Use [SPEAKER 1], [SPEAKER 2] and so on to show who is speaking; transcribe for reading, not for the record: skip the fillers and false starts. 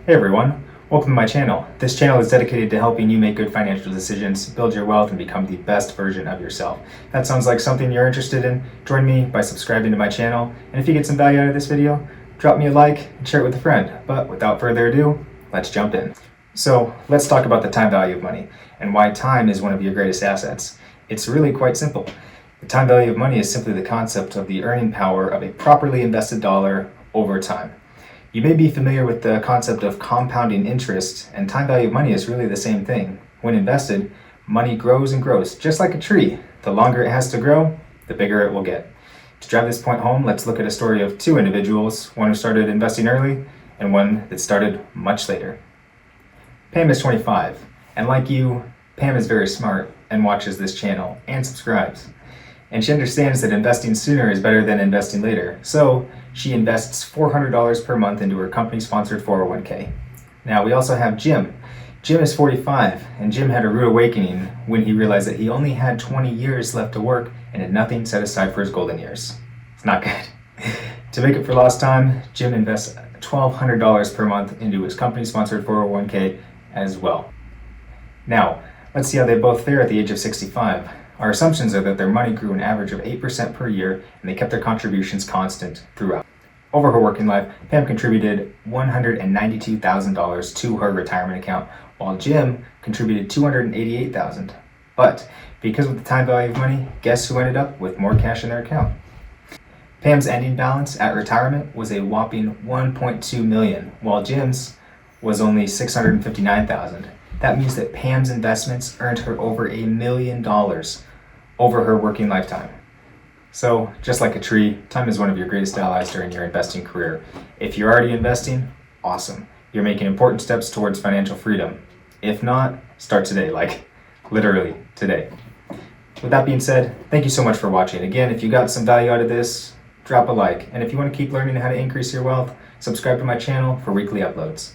[SPEAKER 1] Hey everyone, welcome to my channel. This channel is dedicated to helping you make good financial decisions, build your wealth, and become the best version of yourself. If that sounds like something you're interested in, join me by subscribing to my channel. And if you get some value out of this video, drop me a like and share it with a friend. But without further ado, let's jump in. So let's talk about the time value of money and why time is one of your greatest assets. It's really quite simple. The time value of money is simply the concept of the earning power of a properly invested dollar over time. You may be familiar with the concept of compounding interest, and time value of money is really the same thing. When invested, money grows and grows, just like a tree. The longer it has to grow, the bigger it will get. To drive this point home, let's look at a story of two individuals, one who started investing early and one that started much later. Pam is 25, and like you, Pam is very smart and watches this channel and subscribes. And she understands that investing sooner is better than investing later, so she invests $400 per month into her company-sponsored 401k. Now, we also have Jim. Jim is 45, and Jim had a rude awakening when he realized that he only had 20 years left to work and had nothing set aside for his golden years. It's not good. To make up for lost time, Jim invests $1,200 per month into his company-sponsored 401k as well. Now, let's see how they both fare at the age of 65. Our assumptions are that their money grew an average of 8% per year, and they kept their contributions constant throughout. Over her working life, Pam contributed $192,000 to her retirement account, while Jim contributed $288,000. But because of the time value of money, guess who ended up with more cash in their account? Pam's ending balance at retirement was a whopping $1.2 million, while Jim's was only $659,000. That means that Pam's investments earned her over $1 million over her working lifetime. So, just like a tree, time is one of your greatest allies during your investing career. If you're already investing, awesome. You're making important steps towards financial freedom. If not, start today, like literally today. With that being said, thank you so much for watching. Again, if you got some value out of this, drop a like. And if you want to keep learning how to increase your wealth, subscribe to my channel for weekly uploads.